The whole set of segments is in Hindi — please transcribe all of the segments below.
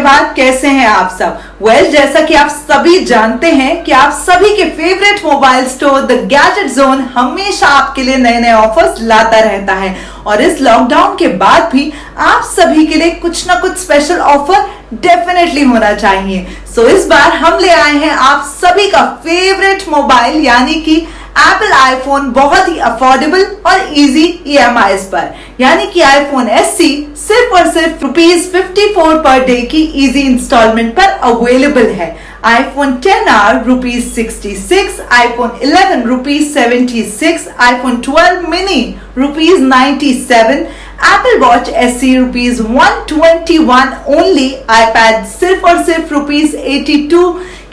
सुप्रभात, कैसे हैं आप सब? जैसा कि आप सभी जानते हैं कि आप सभी के favourite mobile store the gadget zone हमेशा आपके लिए नए नए ऑफर्स लाता रहता है और इस लॉकडाउन के बाद भी आप सभी के लिए कुछ ना कुछ स्पेशल ऑफर डेफिनेटली होना चाहिए। सो इस बार हम ले आए हैं आप सभी का फेवरेट मोबाइल यानी कि एप्पल आईफोन बहुत ही अफोर्डेबल और इजी EMIs पर, यानी कि आईफोन SE सिर्फ और सिर्फ ₹54 पर डे की इजी इंस्टॉलमेंट पर अवेलेबल है। IPhone 10R ₹66, iPhone 11 ₹76, iPhone 12 mini ₹97, Apple watch SE ₹121 only, iPad सिर्फ और सिर्फ ₹82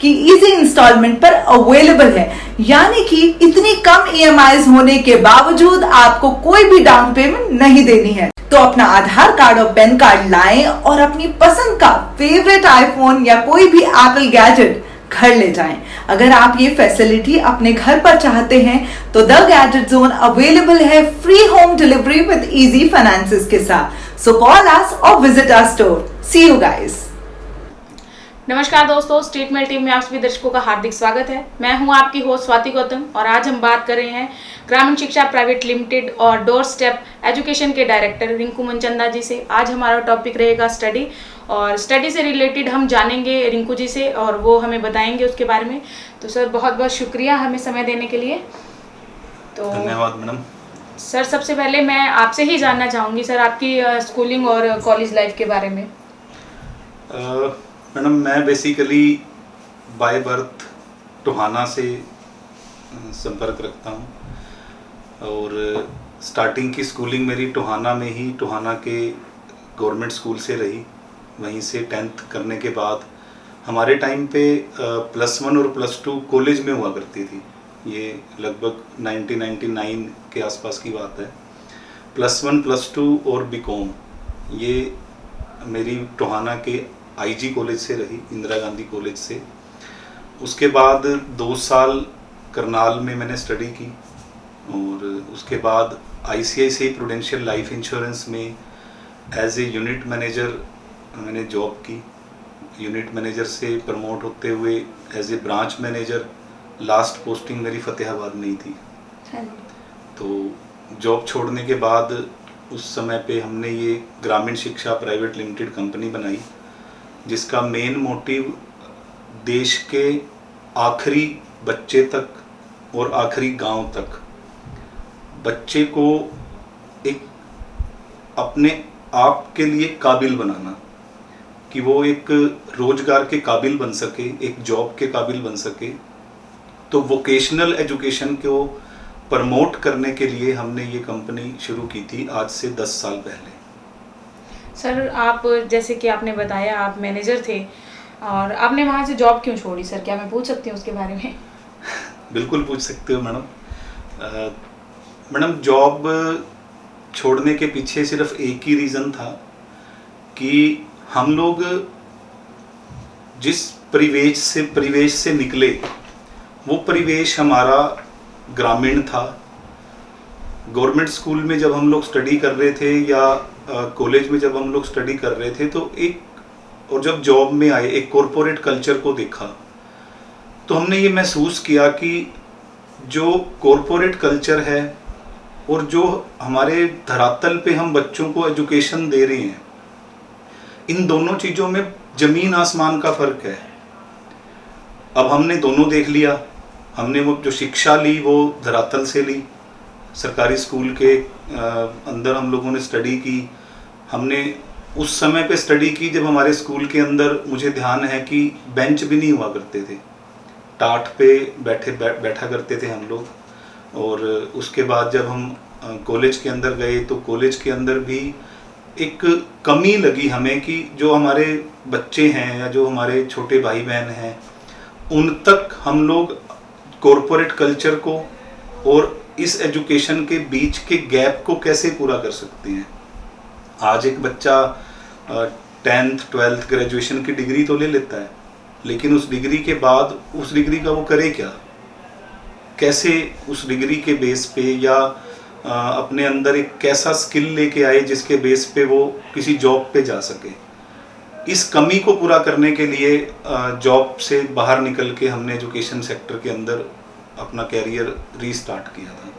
की इजी इंस्टॉलमेंट पर अवेलेबल है। यानी कि इतनी कम EMIs होने के बावजूद आपको कोई भी डाउन पेमेंट नहीं देनी है। तो अपना आधार कार्ड और पैन कार्ड लाएं और अपनी पसंद का फेवरेट आईफोन या कोई भी एप्पल गैजेट घर ले जाएं। अगर आप ये फैसिलिटी अपने घर पर चाहते हैं तो द गैजेट जोन अवेलेबल है free home delivery with easy finances के साथ। सो कॉल अस और visit our store. See you guys. नमस्कार दोस्तों, स्ट्रीट मेल टीम में आप सभी दर्शकों का हार्दिक स्वागत है। मैं हूं आपकी होस्ट स्वाति गौतम और आज हम बात कर रहे हैं ग्रामीण शिक्षा प्राइवेट लिमिटेड और डोर स्टेप एजुकेशन के डायरेक्टर रिंकू मनचंदा जी से। आज हमारा टॉपिक रहेगा स्टडी, और स्टडी से रिलेटेड हम जानेंगे रिंकू जी से और वो हमें बताएंगे उसके बारे में। तो सर, बहुत बहुत शुक्रिया हमें समय देने के लिए। तो धन्यवाद मैडम। सर, सबसे पहले मैं आपसे ही जानना चाहूँगी सर आपकी स्कूलिंग और कॉलेज लाइफ के बारे में। मैडम, मैं बेसिकली बाय बर्थ टोहाना से संपर्क रखता हूँ और स्टार्टिंग की स्कूलिंग मेरी टोहाना में ही, टोहाना के गवर्नमेंट स्कूल से रही। वहीं से 10th करने के बाद हमारे टाइम पे +1 और +2 कॉलेज में हुआ करती थी। ये लगभग 1999 के आसपास की बात है। +1 +2 और BCom ये मेरी टोहाना के IG कॉलेज से रही, इंदिरा गांधी कॉलेज से। उसके बाद 2 साल करनाल में मैंने स्टडी की और उसके बाद ICICI प्रूडेंशियल लाइफ इंश्योरेंस में एज ए यूनिट मैनेजर मैंने जॉब की। यूनिट मैनेजर से प्रमोट होते हुए as a branch manager, last posting मेरी फतेहाबाद में ही थी। तो जॉब छोड़ने के बाद उस समय पे हमने ये ग्रामीण शिक्षा प्राइवेट लिमिटेड कंपनी बनाई, जिसका मेन मोटिव देश के आखिरी बच्चे तक और आखिरी गांव तक बच्चे को एक अपने आप के लिए काबिल बनाना, कि वो एक रोजगार के काबिल बन सके, एक जॉब के काबिल बन सके। तो वोकेशनल एजुकेशन को प्रमोट करने के लिए हमने ये कंपनी शुरू की थी आज से 10 साल पहले। सर, आप जैसे कि आपने बताया आप मैनेजर थे और आपने वहाँ से जॉब क्यों छोड़ी सर? क्या मैं पूछ सकती हूँ उसके बारे में? बिल्कुल पूछ सकते हो मैडम। मैडम, जॉब छोड़ने के पीछे सिर्फ एक ही रीज़न था कि हम लोग जिस परिवेश से निकले वो परिवेश हमारा ग्रामीण था। गवर्नमेंट स्कूल में जब हम लोग स्टडी कर रहे थे या कॉलेज में जब हम लोग स्टडी कर रहे थे तो और जब जॉब में आए एक कॉरपोरेट कल्चर को देखा तो हमने ये महसूस किया कि जो कॉरपोरेट कल्चर है और जो हमारे धरातल पे हम बच्चों को एजुकेशन दे रहे हैं, इन दोनों चीज़ों में ज़मीन आसमान का फ़र्क है। अब हमने दोनों देख लिया। हमने वो जो शिक्षा ली वो धरातल से ली, सरकारी स्कूल के अंदर हम लोगों ने स्टडी की। हमने उस समय पे स्टडी की जब हमारे स्कूल के अंदर, मुझे ध्यान है कि बेंच भी नहीं हुआ करते थे, टाट पे बैठा करते थे हम लोग। और उसके बाद जब हम कॉलेज के अंदर गए तो कॉलेज के अंदर भी एक कमी लगी हमें कि जो हमारे बच्चे हैं या जो हमारे छोटे भाई बहन हैं उन तक हम लोग कॉरपोरेट कल्चर को और इस एजुकेशन के बीच के गैप को कैसे पूरा कर सकते हैं। आज एक बच्चा 10th 12th ग्रेजुएशन की डिग्री तो ले लेता है, लेकिन उस डिग्री के बाद उस डिग्री का वो करे क्या, कैसे उस डिग्री के बेस पे या अपने अंदर एक कैसा स्किल लेके आए जिसके बेस पे वो किसी जॉब पे जा सके। इस कमी को पूरा करने के लिए जॉब से बाहर निकल के हमने एजुकेशन सेक्टर के अंदर अपना कैरियर रीस्टार्ट किया था।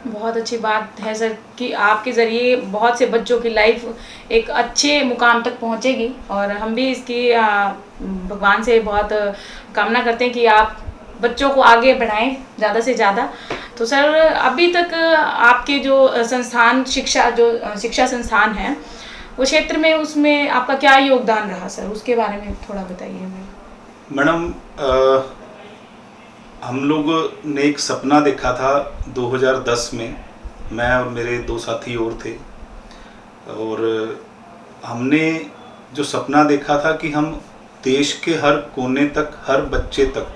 बहुत अच्छी बात है सर कि आपके ज़रिए बहुत से बच्चों की लाइफ एक अच्छे मुकाम तक पहुंचेगी, और हम भी इसकी भगवान से बहुत कामना करते हैं कि आप बच्चों को आगे बढ़ाएं ज़्यादा से ज़्यादा। तो सर अभी तक आपके जो संस्थान शिक्षा संस्थान है वो क्षेत्र में, उसमें आपका क्या योगदान रहा सर, उसके बारे में थोड़ा बताइए हमें। मैडम हम लोग ने एक सपना देखा था 2010 में, मैं और मेरे 2 साथी और थे, और हमने जो सपना देखा था कि हम देश के हर कोने तक, हर बच्चे तक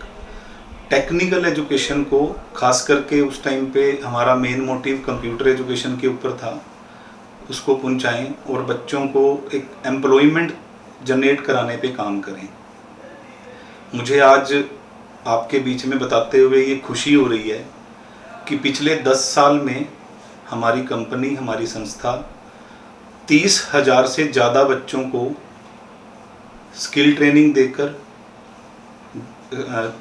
टेक्निकल एजुकेशन को, खास करके उस टाइम पे हमारा मेन मोटिव कंप्यूटर एजुकेशन के ऊपर था, उसको पहुंचाएं और बच्चों को एक एम्प्लॉयमेंट जनरेट कराने पे काम करें। मुझे आज आपके बीच में बताते हुए ये खुशी हो रही है कि पिछले 10 साल में हमारी कंपनी, हमारी संस्था 30,000 से ज़्यादा बच्चों को स्किल ट्रेनिंग देकर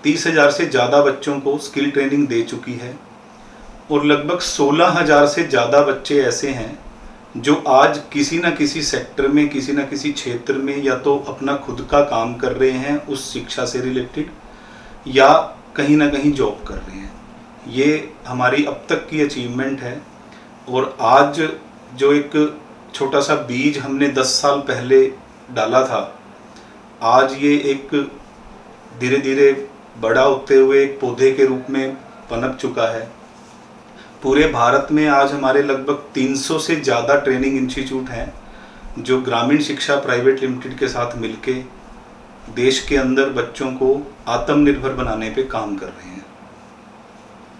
30,000 से ज़्यादा बच्चों को स्किल ट्रेनिंग दे चुकी है, और लगभग 16,000 से ज़्यादा बच्चे ऐसे हैं जो आज किसी न किसी सेक्टर में, किसी न किसी क्षेत्र में या तो अपना खुद का काम कर रहे हैं उस शिक्षा से रिलेटेड, या कहीं ना कहीं जॉब कर रहे हैं। ये हमारी अब तक की अचीवमेंट है। और आज जो एक छोटा सा बीज हमने 10 साल पहले डाला था, आज ये एक धीरे धीरे बड़ा होते हुए एक पौधे के रूप में पनप चुका है। पूरे भारत में आज हमारे लगभग 300 से ज़्यादा ट्रेनिंग इंस्टीट्यूट हैं जो ग्रामीण शिक्षा प्राइवेट लिमिटेड के साथ मिलके देश के अंदर बच्चों को आत्मनिर्भर बनाने पे काम कर रहे हैं।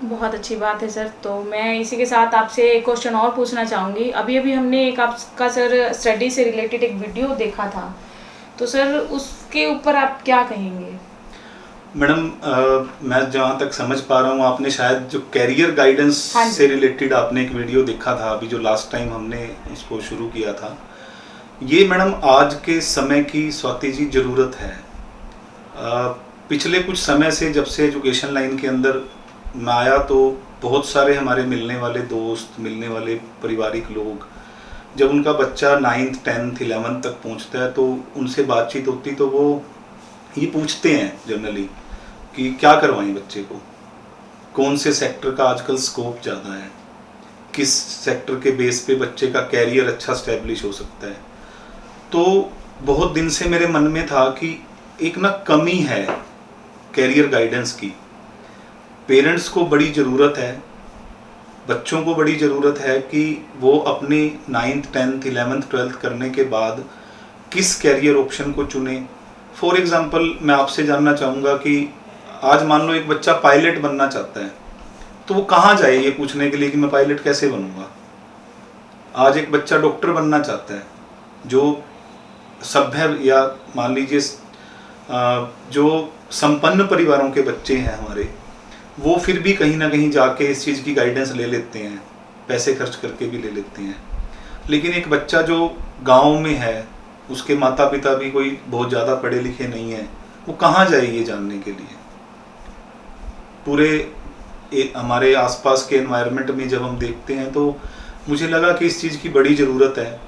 बहुत अच्छी बात है सर। तो मैं इसी के साथ आपसे एक क्वेश्चन और पूछना चाहूँगी। अभी अभी हमने एक आपका सर स्टडी से रिलेटेड एक वीडियो देखा था, तो सर उसके ऊपर आप क्या कहेंगे? मैडम मैं जहाँ तक समझ पा रहा हूँ, आपने शायद जो कैरियर गाइडेंस से रिलेटेड आपने एक वीडियो देखा था, अभी जो लास्ट टाइम हमने उसको शुरू किया था। ये मैडम आज के समय की, स्वाति जी, ज़रूरत है। पिछले कुछ समय से जब से एजुकेशन लाइन के अंदर मैं आया, तो बहुत सारे हमारे मिलने वाले दोस्त, मिलने वाले पारिवारिक लोग, जब उनका बच्चा 9th 10th 11th तक पहुंचता है तो उनसे बातचीत होती, तो वो ये पूछते हैं जनरली कि क्या करवाएं बच्चे को, कौन से सेक्टर का आजकल स्कोप ज़्यादा है, किस सेक्टर के बेस पे बच्चे का कैरियर अच्छा स्टैब्लिश हो सकता है। तो बहुत दिन से मेरे मन में था कि एक ना कमी है कैरियर गाइडेंस की। पेरेंट्स को बड़ी ज़रूरत है, बच्चों को बड़ी ज़रूरत है कि वो अपनी 9th 10th 11th 12th करने के बाद किस कैरियर ऑप्शन को चुने। फॉर एग्ज़ाम्पल मैं आपसे जानना चाहूँगा कि आज मान लो एक बच्चा पायलट बनना चाहता है, तो वो कहाँ जाए ये पूछने के लिए कि मैं पायलट कैसे बनूँगा। आज एक बच्चा डॉक्टर बनना चाहता है, जो सभ्य या मान लीजिए जो संपन्न परिवारों के बच्चे हैं हमारे, वो फिर भी कहीं ना कहीं जाके इस चीज़ की गाइडेंस ले लेते हैं, पैसे खर्च करके भी ले लेते हैं। लेकिन एक बच्चा जो गांव में है, उसके माता पिता भी कोई बहुत ज़्यादा पढ़े लिखे नहीं है, वो कहाँ जाए ये जानने के लिए। पूरे हमारे आसपास के एनवायरनमेंट में जब हम देखते हैं तो मुझे लगा कि इस चीज़ की बड़ी ज़रूरत है।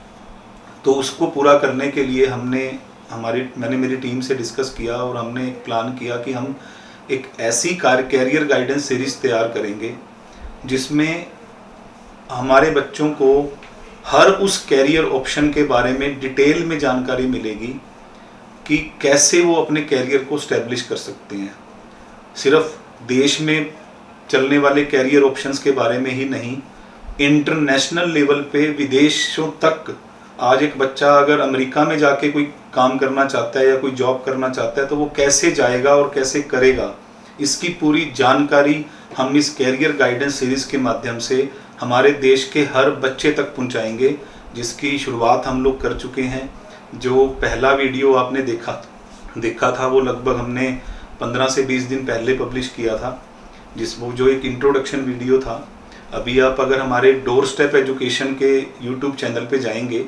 तो उसको पूरा करने के लिए मैंने मेरी टीम से डिस्कस किया और हमने एक प्लान किया कि हम एक ऐसी कैरियर गाइडेंस सीरीज़ तैयार करेंगे जिसमें हमारे बच्चों को हर उस कैरियर ऑप्शन के बारे में डिटेल में जानकारी मिलेगी कि कैसे वो अपने कैरियर को स्टैब्लिश कर सकते हैं। सिर्फ देश में चलने वाले कैरियर ऑप्शंस के बारे में ही नहीं, इंटरनेशनल लेवल पे विदेशों तक आज एक बच्चा अगर अमेरिका में जाके कोई काम करना चाहता है या कोई जॉब करना चाहता है तो वो कैसे जाएगा और कैसे करेगा, इसकी पूरी जानकारी हम इस कैरियर गाइडेंस सीरीज़ के माध्यम से हमारे देश के हर बच्चे तक पहुंचाएंगे, जिसकी शुरुआत हम लोग कर चुके हैं। जो पहला वीडियो आपने देखा था वो लगभग हमने 15 से 20 दिन पहले पब्लिश किया था, जो एक इंट्रोडक्शन वीडियो था। अभी आप अगर हमारे डोर स्टेप एजुकेशन के यूट्यूब चैनल पे जाएंगे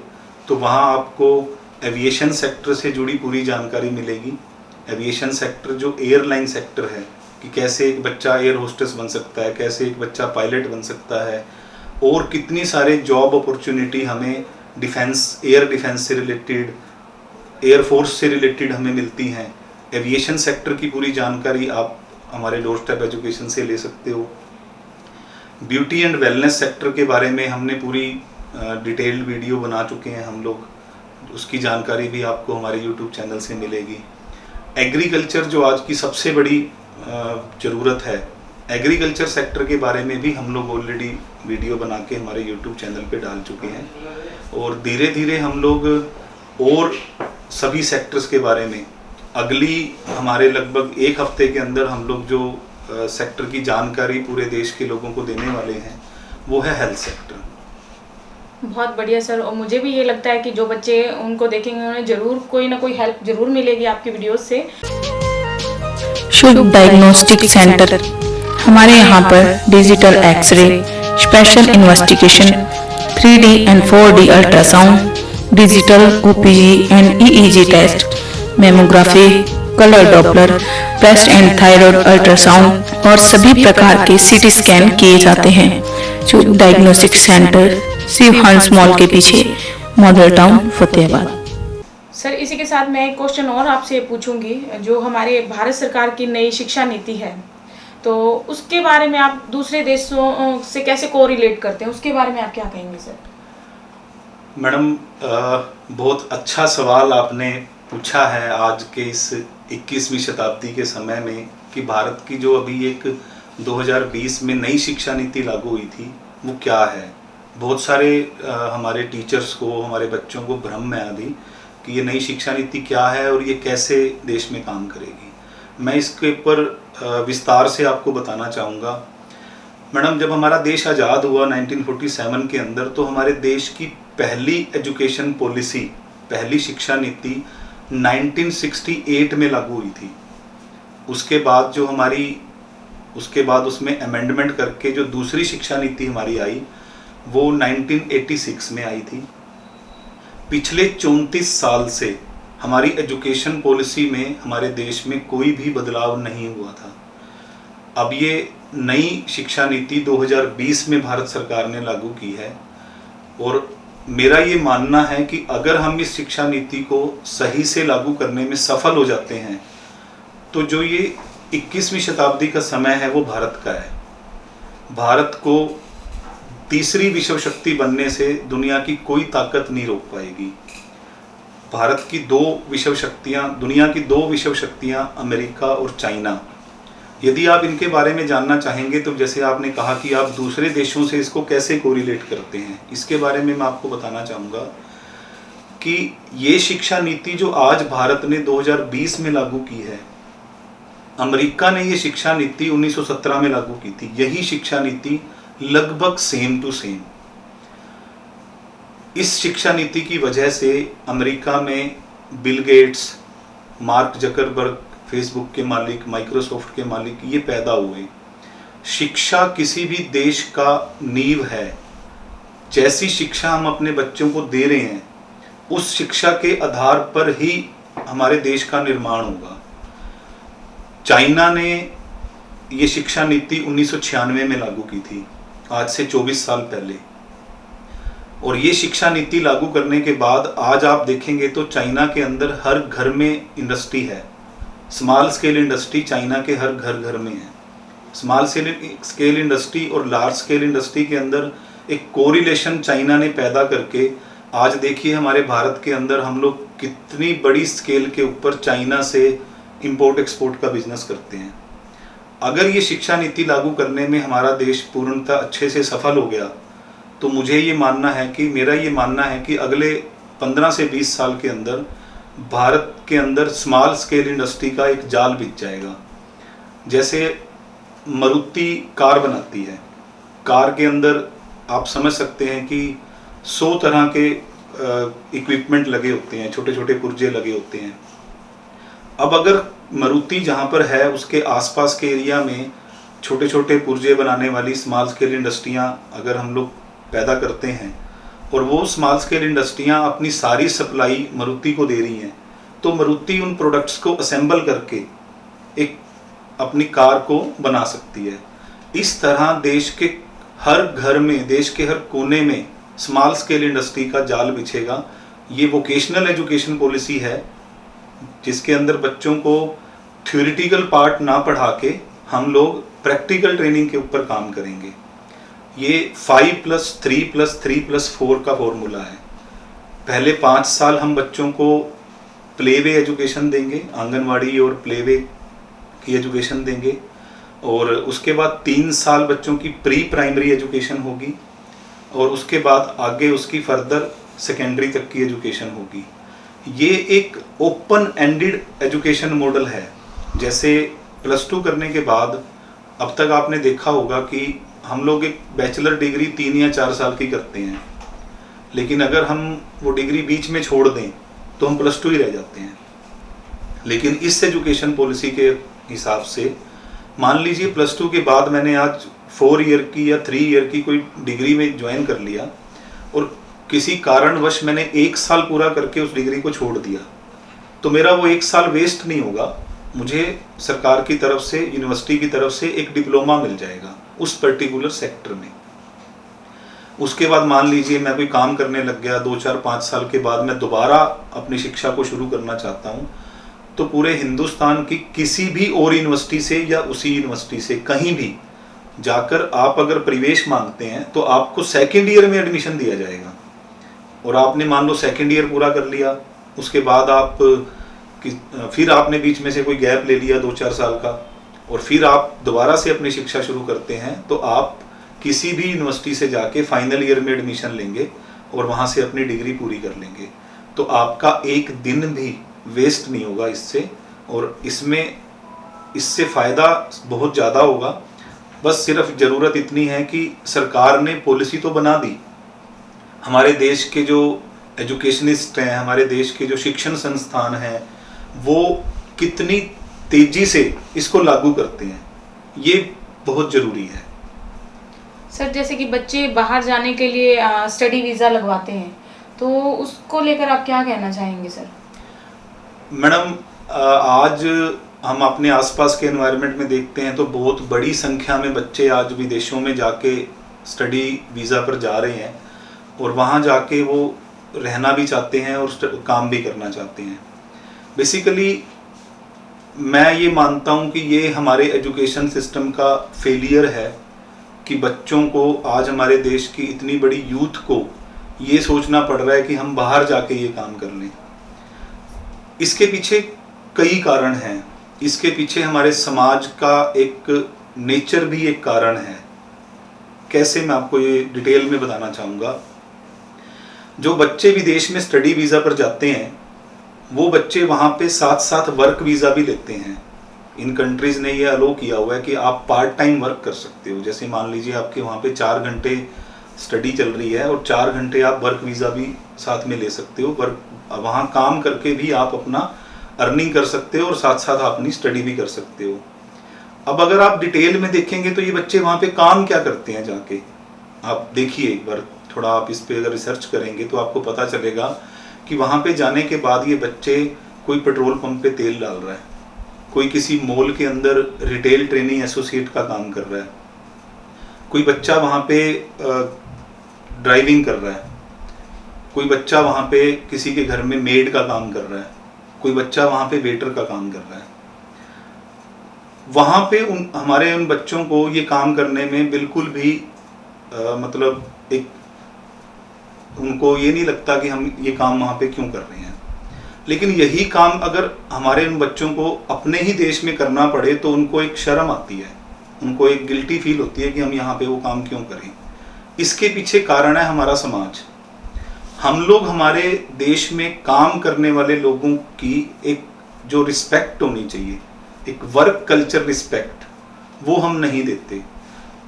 तो वहाँ आपको एविएशन सेक्टर से जुड़ी पूरी जानकारी मिलेगी। एविएशन सेक्टर जो एयरलाइन सेक्टर है कि कैसे एक बच्चा एयर होस्टेस बन सकता है, कैसे एक बच्चा पायलट बन सकता है, और कितनी सारे जॉब अपॉर्चुनिटी हमें डिफेंस, एयर डिफेंस से रिलेटेड, एयरफोर्स से रिलेटेड हमें मिलती हैं। एविएशन सेक्टर की पूरी जानकारी आप हमारे डोरस्टेप एजुकेशन से ले सकते हो। ब्यूटी एंड वेलनेस सेक्टर के बारे में हमने पूरी डिटेल्ड वीडियो बना चुके हैं हम लोग, उसकी जानकारी भी आपको हमारे यूट्यूब चैनल से मिलेगी। एग्रीकल्चर जो आज की सबसे बड़ी ज़रूरत है, एग्रीकल्चर सेक्टर के बारे में भी हम लोग ऑलरेडी वीडियो बना के हमारे यूट्यूब चैनल पे डाल चुके हैं, और धीरे धीरे हम लोग और सभी सेक्टर्स के बारे में अगली हमारे लगभग एक हफ्ते के अंदर हम लोग जो सेक्टर की जानकारी पूरे देश के लोगों को देने वाले हैं वो है हेल्थ सेक्टर। बहुत बढ़िया सर, और मुझे भी ये लगता है कि जो बच्चे उनको देखेंगे उन्हें ज़रूर कोई ना कोई हेल्प ज़रूर मिलेगी आपकी वीडियोस से। शुभ डायग्नोस्टिक सेंटर, हमारे यहाँ पर digital x-ray, special investigation, 3D and 4D ultrasound, digital OPG and EEG test, mammography, colour doppler, breast and thyroid ultrasound और सभी प्रकार के CT स्कैन किए जाते हैं। शुभ डायग्नोस्टिक सेंटर शिव हंस मॉल के पीछे, मॉडल टाउन, फतेहाबाद। सर इसी के साथ मैं एक क्वेश्चन और आपसे पूछूंगी, जो हमारे भारत सरकार की नई शिक्षा नीति है तो उसके बारे में आप दूसरे देशों से कैसे कोरिलेट करते हैं, उसके बारे में आप क्या कहेंगे सर? मैडम बहुत अच्छा सवाल आपने पूछा है आज के इस 21वीं शताब्दी के समय में, कि भारत की जो अभी एक 2020 में नई शिक्षा नीति लागू हुई थी वो क्या है। बहुत सारे हमारे टीचर्स को, हमारे बच्चों को भ्रम में आ दी कि ये नई शिक्षा नीति क्या है और ये कैसे देश में काम करेगी। मैं इसके ऊपर विस्तार से आपको बताना चाहूँगा। मैडम जब हमारा देश आज़ाद हुआ 1947 के अंदर, तो हमारे देश की पहली एजुकेशन पॉलिसी, पहली शिक्षा नीति 1968 में लागू हुई थी। उसके बाद उसमें अमेंडमेंट करके जो दूसरी शिक्षा नीति हमारी आई वो 1986 में आई थी। पिछले 34 साल से हमारी एजुकेशन पॉलिसी में हमारे देश में कोई भी बदलाव नहीं हुआ था। अब ये नई शिक्षा नीति 2020 में भारत सरकार ने लागू की है, और मेरा ये मानना है कि अगर हम इस शिक्षा नीति को सही से लागू करने में सफल हो जाते हैं तो जो ये 21वीं शताब्दी का समय है वो भारत का है। भारत को तीसरी विश्व शक्ति बनने से दुनिया की कोई ताकत नहीं रोक पाएगी। भारत की दुनिया की दो विश्व शक्तियां अमेरिका और चाइना, यदि आप इनके बारे में जानना चाहेंगे तो जैसे आपने कहा कि आप दूसरे देशों से इसको कैसे कोरिलेट करते हैं, इसके बारे में मैं आपको बताना चाहूँगा कि ये शिक्षा नीति जो आज भारत ने 2020 में लागू की है, अमेरिका ने ये शिक्षा नीति 1917 में लागू की थी। यही शिक्षा नीति लगभग सेम टू सेम। इस शिक्षा नीति की वजह से अमेरिका में Bill Gates, mark Zuckerberg, Facebook के मालिक, माइक्रोसॉफ्ट के मालिक, ये पैदा हुए। शिक्षा किसी भी देश का नींव है। जैसी शिक्षा हम अपने बच्चों को दे रहे हैं उस शिक्षा के आधार पर ही हमारे देश का निर्माण होगा। चाइना ने ये शिक्षा नीति 1996 में लागू की थी, आज से 24 साल पहले। और ये शिक्षा नीति लागू करने के बाद आज आप देखेंगे तो चाइना के अंदर हर घर में इंडस्ट्री है। स्मॉल स्केल इंडस्ट्री चाइना के हर घर में है। स्मॉल स्केल इंडस्ट्री और लार्ज स्केल इंडस्ट्री के अंदर एक कोरिलेशन चाइना ने पैदा करके आज देखिए हमारे भारत के अंदर हम लोग कितनी बड़ी स्केल के ऊपर चाइना से इंपोर्ट एक्सपोर्ट का बिजनेस करते हैं। अगर ये शिक्षा नीति लागू करने में हमारा देश पूर्णतः अच्छे से सफल हो गया तो मेरा ये मानना है कि अगले 15 से 20 साल के अंदर भारत के अंदर स्मॉल स्केल इंडस्ट्री का एक जाल बिछ जाएगा। जैसे मारुति कार बनाती है, कार के अंदर आप समझ सकते हैं कि 100 तरह के इक्विपमेंट लगे होते हैं, छोटे छोटे पुर्जे लगे होते हैं। अब अगर मारुति जहाँ पर है उसके आसपास के एरिया में छोटे छोटे पुर्जे बनाने वाली स्मॉल स्केल इंडस्ट्रियाँ अगर हम लोग पैदा करते हैं और वो स्मॉल स्केल इंडस्ट्रियाँ अपनी सारी सप्लाई मारुति को दे रही हैं, तो मारुति उन प्रोडक्ट्स को असेंबल करके एक अपनी कार को बना सकती है। इस तरह देश के हर घर में, देश के हर कोने में स्मॉल स्केल इंडस्ट्री का जाल बिछेगा। ये वोकेशनल एजुकेशन पॉलिसी है जिसके अंदर बच्चों को थ्योरेटिकल पार्ट ना पढ़ा के हम लोग प्रैक्टिकल ट्रेनिंग के ऊपर काम करेंगे। ये 5+3+3+4 का फॉर्मूला है। पहले 5 साल हम बच्चों को प्ले वे एजुकेशन देंगे, आंगनवाड़ी और प्ले वे की एजुकेशन देंगे, और उसके बाद 3 साल बच्चों की प्री प्राइमरी एजुकेशन होगी, और उसके बाद आगे उसकी फर्दर सेकेंडरी तक की एजुकेशन होगी। ये एक ओपन एंडेड एजुकेशन मॉडल है। जैसे +2 करने के बाद अब तक आपने देखा होगा कि हम लोग एक बैचलर डिग्री 3 या 4 साल की करते हैं, लेकिन अगर हम वो डिग्री बीच में छोड़ दें तो हम +2 ही रह जाते हैं। लेकिन इस एजुकेशन पॉलिसी के हिसाब से मान लीजिए +2 के बाद मैंने आज 4 ईयर की या 3 ईयर की कोई डिग्री में ज्वाइन कर लिया और किसी कारणवश मैंने 1 साल पूरा करके उस डिग्री को छोड़ दिया, तो मेरा वो 1 साल वेस्ट नहीं होगा। मुझे सरकार की तरफ से, यूनिवर्सिटी की तरफ से एक डिप्लोमा मिल जाएगा उस पर्टिकुलर सेक्टर में। उसके बाद मान लीजिए मैं कोई काम करने लग गया, 2, 4, 5 साल के बाद मैं दोबारा अपनी शिक्षा को शुरू करना चाहता हूँ, तो पूरे हिंदुस्तान की किसी भी और यूनिवर्सिटी से या उसी यूनिवर्सिटी से कहीं भी जाकर आप अगर प्रवेश मांगते हैं तो आपको सेकेंड ईयर में एडमिशन दिया जाएगा। और आपने मान लो सेकेंड ईयर पूरा कर लिया, उसके बाद आप फिर आपने बीच में से कोई गैप ले लिया 2-4 साल का, और फिर आप दोबारा से अपनी शिक्षा शुरू करते हैं, तो आप किसी भी यूनिवर्सिटी से जाके फाइनल ईयर में एडमिशन लेंगे और वहाँ से अपनी डिग्री पूरी कर लेंगे। तो आपका एक दिन भी वेस्ट नहीं होगा इससे, और इससे फ़ायदा बहुत ज़्यादा होगा। बस सिर्फ ज़रूरत इतनी है कि सरकार ने पॉलिसी तो बना दी, हमारे देश के जो एजुकेशनिस्ट हैं, हमारे देश के जो शिक्षण संस्थान हैं, वो कितनी तेज़ी से इसको लागू करते हैं, ये बहुत ज़रूरी है। सर, जैसे कि बच्चे बाहर जाने के लिए स्टडी वीज़ा लगवाते हैं, तो उसको लेकर आप क्या कहना चाहेंगे सर? मैडम, आज हम अपने आसपास के एनवायरनमेंट में देखते हैं तो बहुत बड़ी संख्या में बच्चे आज विदेशों में जाके स्टडी वीज़ा पर जा रहे हैं, और वहाँ जाके वो रहना भी चाहते हैं और काम भी करना चाहते हैं। बेसिकली मैं ये मानता हूँ कि ये हमारे एजुकेशन सिस्टम का फेलियर है कि बच्चों को, आज हमारे देश की इतनी बड़ी यूथ को ये सोचना पड़ रहा है कि हम बाहर जाके ये काम कर लें। इसके पीछे कई कारण हैं। इसके पीछे हमारे समाज का एक नेचर भी एक कारण है। कैसे, मैं आपको ये डिटेल में बताना चाहूँगा। जो बच्चे विदेश में स्टडी वीज़ा पर जाते हैं, वो बच्चे वहाँ पे साथ साथ वर्क वीज़ा भी लेते हैं। इन कंट्रीज़ ने ये अलो किया हुआ है कि आप पार्ट टाइम वर्क कर सकते हो। जैसे मान लीजिए आपके वहाँ पे 4 घंटे स्टडी चल रही है और 4 घंटे आप वर्क वीज़ा भी साथ में ले सकते हो। वहाँ काम करके भी आप अपना अर्निंग कर सकते हो और साथ साथ आप अपनी स्टडी भी कर सकते हो। अब अगर आप डिटेल में देखेंगे तो ये बच्चे वहाँ पे काम क्या करते हैं जाके, आप देखिए एक बार थोड़ा, आप इस पे अगर रिसर्च करेंगे तो आपको पता चलेगा कि वहाँ पे जाने के बाद ये बच्चे, कोई पेट्रोल पंप पे तेल डाल रहा है, कोई किसी मॉल के अंदर रिटेल ट्रेनिंग एसोसिएट का काम कर रहा है, कोई बच्चा वहाँ पे ड्राइविंग कर रहा है, कोई बच्चा वहाँ पे किसी के घर में मेड का काम कर रहा है, कोई बच्चा वहाँ पे वेटर का काम कर रहा है। वहाँ पे हमारे उन बच्चों को ये काम करने में बिल्कुल भी मतलब एक, उनको ये नहीं लगता कि हम ये काम वहाँ पे क्यों कर रहे हैं। लेकिन यही काम अगर हमारे उन बच्चों को अपने ही देश में करना पड़े तो उनको एक शर्म आती है, उनको एक गिल्टी फील होती है कि हम यहाँ पे वो काम क्यों करें। इसके पीछे कारण है हमारा समाज। हम लोग हमारे देश में काम करने वाले लोगों की एक जो रिस्पेक्ट होनी चाहिए, एक वर्क कल्चर रिस्पेक्ट, वो हम नहीं देते।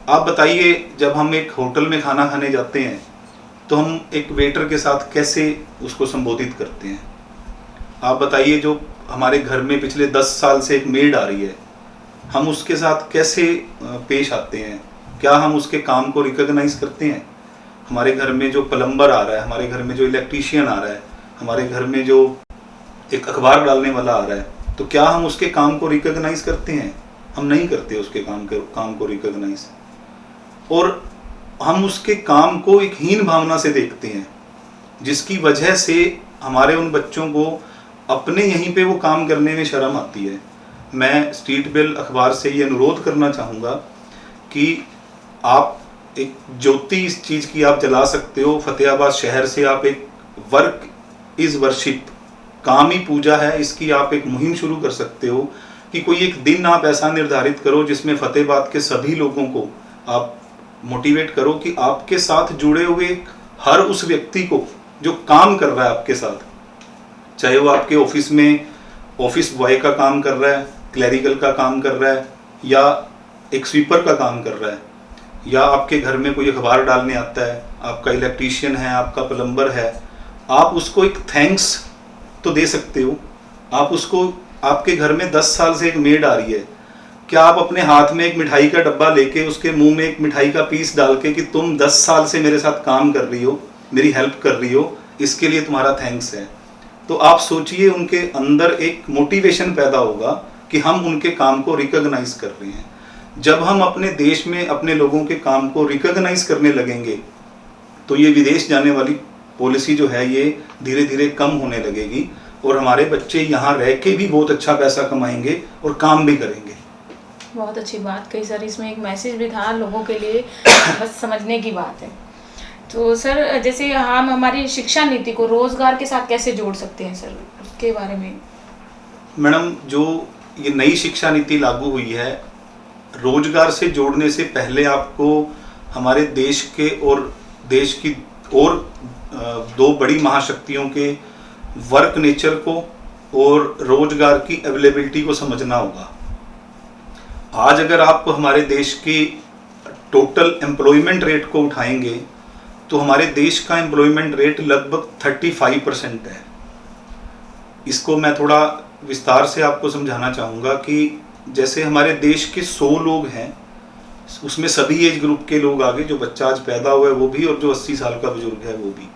आप बताइए, जब हम एक होटल में खाना खाने जाते हैं तो हम एक वेटर के साथ कैसे उसको संबोधित करते हैं। आप बताइए, जो हमारे घर में पिछले 10 साल से एक मेड आ रही है, हम उसके साथ कैसे पेश आते हैं। क्या हम उसके काम को रिकॉग्नाइज करते हैं? हमारे घर में जो प्लम्बर आ रहा है, हमारे घर में जो इलेक्ट्रीशियन आ रहा है, हमारे घर में जो एक अखबार डालने वाला आ रहा है, तो क्या हम उसके काम को रिकॉग्नाइज करते हैं? हम नहीं करते उसके काम को रिकॉग्नाइज, और हम उसके काम को एक हीन भावना से देखते हैं, जिसकी वजह से हमारे उन बच्चों को अपने यहीं पे वो काम करने में शर्म आती है। मैं स्ट्रीट बेल अखबार से ये अनुरोध करना चाहूँगा कि आप एक ज्योति इस चीज़ की आप जला सकते हो। फतेहाबाद शहर से आप एक वर्क इज़ वर्शिप, काम ही पूजा है, इसकी आप एक मुहिम शुरू कर सकते हो कि कोई एक दिन आप ऐसा निर्धारित करो जिसमें फतेहाबाद के सभी लोगों को आप मोटिवेट करो कि आपके साथ जुड़े हुए हर उस व्यक्ति को जो काम कर रहा है आपके साथ, चाहे वो आपके ऑफिस में ऑफिस बॉय का काम कर रहा है, क्लैरिकल का काम कर रहा है, या एक स्वीपर का काम कर रहा है, या आपके घर में कोई अखबार डालने आता है, आपका इलेक्ट्रीशियन है, आपका प्लम्बर है, आप उसको एक थैंक्स तो दे सकते हो। आप उसको, आपके घर में 10 साल से एक मेड आ रही है, क्या आप अपने हाथ में एक मिठाई का डब्बा लेके उसके मुंह में एक मिठाई का पीस डाल के कि तुम 10 साल से मेरे साथ काम कर रही हो, मेरी हेल्प कर रही हो, इसके लिए तुम्हारा थैंक्स है? तो आप सोचिए उनके अंदर एक मोटिवेशन पैदा होगा कि हम उनके काम को रिकॉग्नाइज कर रहे हैं। जब हम अपने देश में अपने लोगों के काम को रिकॉग्नाइज करने लगेंगे तो ये विदेश जाने वाली पॉलिसी जो है ये धीरे धीरे कम होने लगेगी, और हमारे बच्चे यहाँ रह के भी बहुत अच्छा पैसा कमाएंगे और काम भी करेंगे। बहुत अच्छी बात कही सर, इसमें एक मैसेज भी था लोगों के लिए, बस समझने की बात है। तो सर जैसे हम हमारी शिक्षा नीति को रोजगार के साथ कैसे जोड़ सकते हैं सर, उसके बारे में? मैडम, जो ये नई शिक्षा नीति लागू हुई है, रोजगार से जोड़ने से पहले आपको हमारे देश के और देश की और दो बड़ी महाशक्तियों के वर्क नेचर को और रोजगार की अवेलेबिलिटी को समझना होगा। आज अगर आप हमारे देश की टोटल एम्प्लॉयमेंट रेट को उठाएंगे तो हमारे देश का एम्प्लॉयमेंट रेट लगभग 35% है। इसको मैं थोड़ा विस्तार से आपको समझाना चाहूँगा कि जैसे हमारे देश के 100 लोग हैं, उसमें सभी एज ग्रुप के लोग आगे, जो बच्चा आज पैदा हुआ है वो भी, और जो 80 साल का बुजुर्ग है वो भी।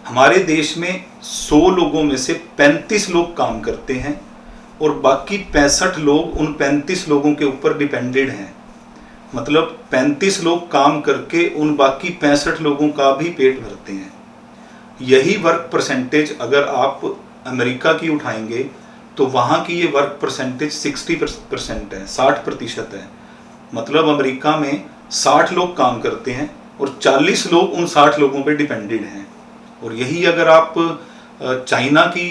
हमारे देश में 100 लोगों में से 35 लोग काम करते हैं और बाकी 65 लोग उन 35 लोगों के ऊपर डिपेंडेड हैं। मतलब 35 लोग काम करके उन बाकी 65 लोगों का भी पेट भरते हैं। यही वर्क परसेंटेज अगर आप अमेरिका की उठाएंगे तो वहाँ की ये वर्क परसेंटेज 60% है, 60% है। मतलब अमेरिका में 60 लोग काम करते हैं और 40 लोग उन 60 लोगों पे डिपेंडेड हैं। और यही अगर आप चाइना की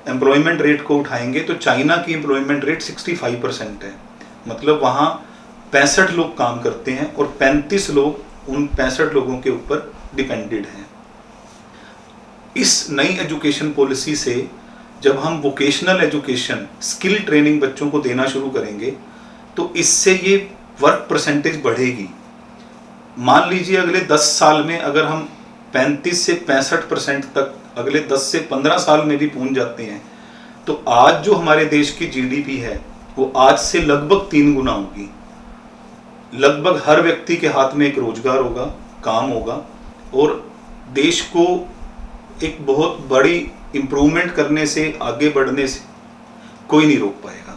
एम्प्लॉयमेंट रेट को उठाएंगे तो चाइना की एम्प्लॉयमेंट रेट 65% है। मतलब वहाँ 65 लोग काम करते हैं और 35 लोग उन 65 लोगों के ऊपर डिपेंडेड हैं। इस नई एजुकेशन पॉलिसी से जब हम वोकेशनल एजुकेशन, स्किल ट्रेनिंग बच्चों को देना शुरू करेंगे तो इससे ये वर्क परसेंटेज बढ़ेगी। मान लीजिए अगले 10 साल में अगर हम 35 से 65% तक अगले 10 से 15 साल में भी पहुंच जाते हैं तो आज जो हमारे देश की जीडीपी है वो आज से लगभग 3 गुना होगी। लगभग हर व्यक्ति के हाथ में एक रोजगार होगा, काम होगा, और देश को एक बहुत बड़ी इम्प्रूवमेंट करने से, आगे बढ़ने से कोई नहीं रोक पाएगा।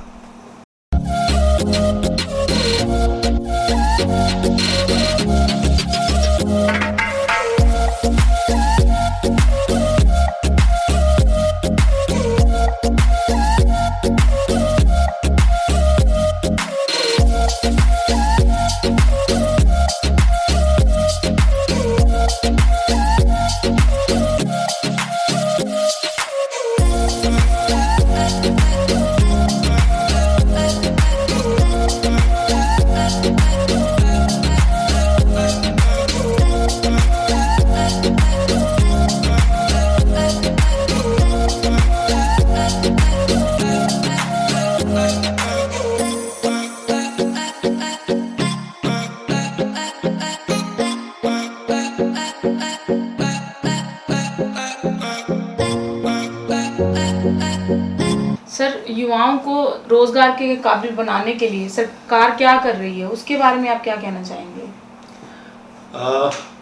सर युवाओं को रोजगार के काबिल बनाने के लिए सरकार क्या कर रही है, उसके बारे में आप क्या कहना चाहेंगे?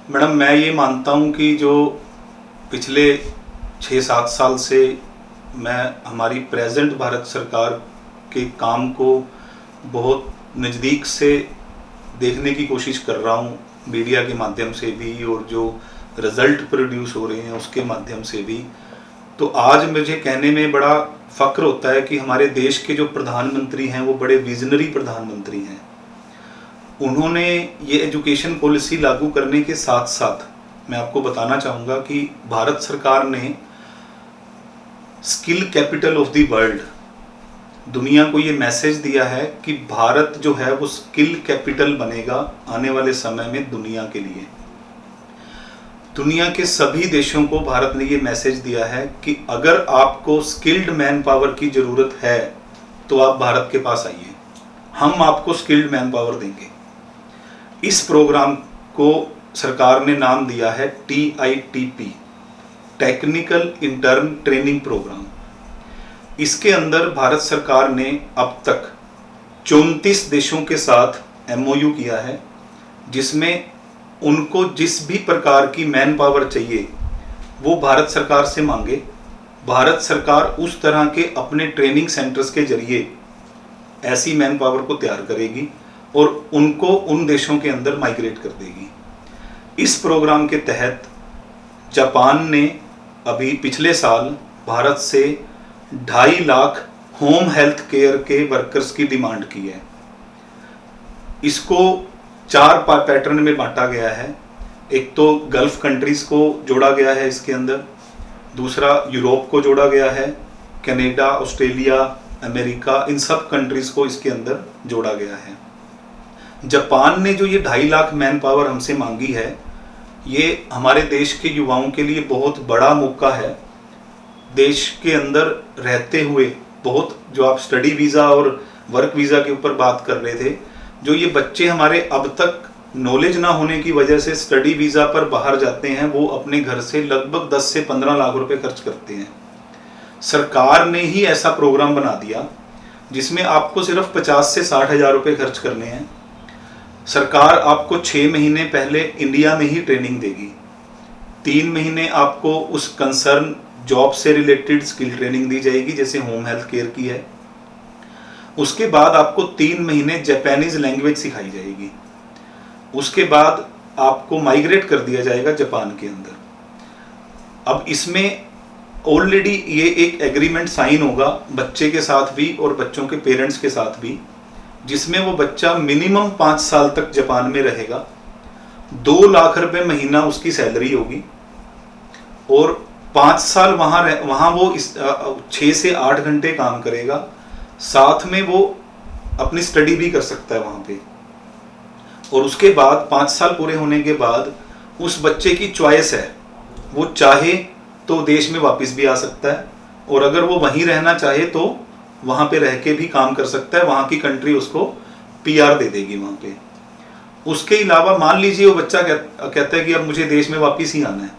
मैडम, मैं ये मानता हूँ कि जो पिछले 6-7 साल से मैं हमारी प्रेजेंट भारत सरकार के काम को बहुत नज़दीक से देखने की कोशिश कर रहा हूँ, मीडिया के माध्यम से भी और जो रिज़ल्ट प्रोड्यूस हो रहे हैं उसके माध्यम से भी। तो आज मुझे कहने में बड़ा फ़ख्र होता है कि हमारे देश के जो प्रधानमंत्री हैं वो बड़े विजनरी प्रधानमंत्री हैं। उन्होंने ये एजुकेशन पॉलिसी लागू करने के साथ साथ मैं आपको बताना चाहूँगा कि भारत सरकार ने skill capital of the world दुनिया को ये मैसेज दिया है कि भारत जो है वो स्किल कैपिटल बनेगा आने वाले समय में दुनिया के लिए। दुनिया के सभी देशों को भारत ने ये मैसेज दिया है कि अगर आपको स्किल्ड मैन पावर की ज़रूरत है तो आप भारत के पास आइए, हम आपको स्किल्ड मैन पावर देंगे। इस प्रोग्राम को सरकार ने नाम दिया है TITP, technical intern training programme. इसके अंदर भारत सरकार ने अब तक 34 देशों के साथ MOU किया है, जिसमें उनको जिस भी प्रकार की मैन पावर चाहिए वो भारत सरकार से मांगे। भारत सरकार उस तरह के अपने ट्रेनिंग सेंटर्स के जरिए ऐसी मैन पावर को तैयार करेगी और उनको उन देशों के अंदर माइग्रेट कर देगी। इस प्रोग्राम के तहत जापान ने अभी पिछले साल भारत से 2.5 लाख होम हेल्थ केयर के वर्कर्स की डिमांड की है। इसको 4 पैटर्न में बांटा गया है। एक तो गल्फ कंट्रीज़ को जोड़ा गया है इसके अंदर, दूसरा यूरोप को जोड़ा गया है, कनाडा, ऑस्ट्रेलिया, अमेरिका, इन सब कंट्रीज़ को इसके अंदर जोड़ा गया है। जापान ने जो ये 2.5 लाख मैन पावर हमसे मांगी है, ये हमारे देश के युवाओं के लिए बहुत बड़ा मौका है। देश के अंदर रहते हुए बहुत, जो आप स्टडी वीज़ा और वर्क वीज़ा के ऊपर बात कर रहे थे, जो ये बच्चे हमारे अब तक नॉलेज ना होने की वजह से स्टडी वीज़ा पर बाहर जाते हैं, वो अपने घर से लगभग 10 से 15 लाख रुपए खर्च करते हैं। सरकार ने ही ऐसा प्रोग्राम बना दिया जिसमें आपको सिर्फ 50 से 60 हज़ार रुपये खर्च करने हैं। सरकार आपको 6 महीने पहले इंडिया में ही ट्रेनिंग देगी, 3 महीने आपको उस कंसर्न जॉब से रिलेटेड स्किल ट्रेनिंग दी जाएगी जैसे होम हेल्थ केयर की है। उसके बाद आपको 3 महीने जापानीज लैंग्वेज सिखाई जाएगी। उसके बाद आपको माइग्रेट कर दिया जाएगा जापान के अंदर। अब इसमें ऑलरेडी ये एक एग्रीमेंट साइन होगा बच्चे के साथ भी और बच्चों के पेरेंट्स के साथ भी, जिसमें वो बच्चा मिनिमम 5 साल तक जापान में रहेगा। 2 लाख रुपए महीना उसकी सैलरी होगी और 5 साल वहाँ वो 6 से 8 घंटे काम करेगा, साथ में वो अपनी स्टडी भी कर सकता है वहाँ पे। और उसके बाद 5 साल पूरे होने के बाद उस बच्चे की चॉइस है, वो चाहे तो देश में वापस भी आ सकता है और अगर वो वहीं रहना चाहे तो वहाँ पे रह के भी काम कर सकता है। वहाँ की कंट्री उसको PR दे देगी वहाँ पे। उसके अलावा मान लीजिए वो बच्चा कहता है कि अब मुझे देश में वापस ही आना है,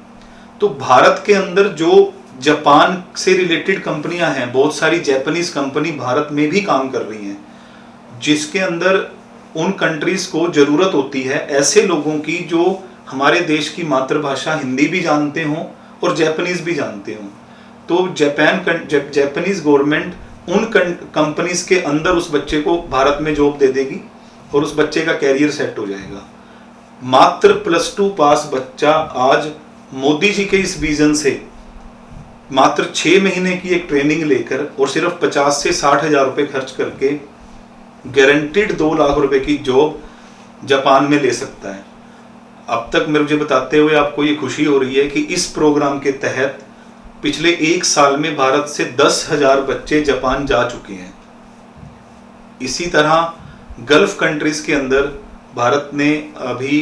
तो भारत के अंदर जो जापान से रिलेटेड कंपनियां हैं, बहुत सारी जापानीज कंपनी भारत में भी काम कर रही हैं, जिसके अंदर उन कंट्रीज को ज़रूरत होती है ऐसे लोगों की जो हमारे देश की मातृभाषा हिंदी भी जानते हों और जापानीज भी जानते हों। तो जापानीज गवर्नमेंट उन कंपनीज के अंदर उस बच्चे को भारत में जॉब दे देगी और उस बच्चे का कैरियर सेट हो जाएगा। मात्र +2 पास बच्चा आज मोदी जी के इस विजन से मात्र 6 महीने की एक ट्रेनिंग लेकर और सिर्फ 50 से 60 हज़ार रुपये खर्च करके गारंटीड 2 लाख रुपए की जॉब जापान में ले सकता है। अब तक मुझे बताते हुए आपको ये खुशी हो रही है कि इस प्रोग्राम के तहत पिछले 1 साल में भारत से 10,000 बच्चे जापान जा चुके हैं। इसी तरह गल्फ कंट्रीज के अंदर भारत ने अभी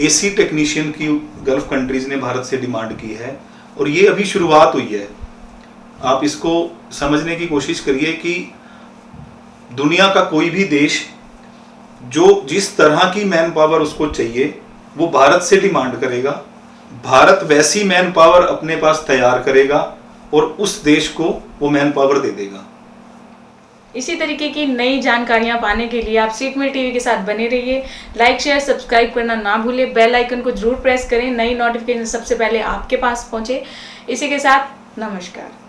AC टेक्नीशियन की गल्फ कंट्रीज ने भारत से डिमांड की है और ये अभी शुरुआत हुई है। आप इसको समझने की कोशिश करिए कि दुनिया का कोई भी देश जो जिस तरह की मैन पावर उसको चाहिए वो भारत से डिमांड करेगा, भारत वैसी मैन पावर अपने पास तैयार करेगा और उस देश को वो मैन पावर दे देगा। इसी तरीके की नई जानकारियां पाने के लिए आप स्टेटमेल टीवी के साथ बने रहिए। लाइक शेयर सब्सक्राइब करना ना भूलें, बेल आइकन को जरूर प्रेस करें, नई नोटिफिकेशन सबसे पहले आपके पास पहुंचे। इसी के साथ नमस्कार।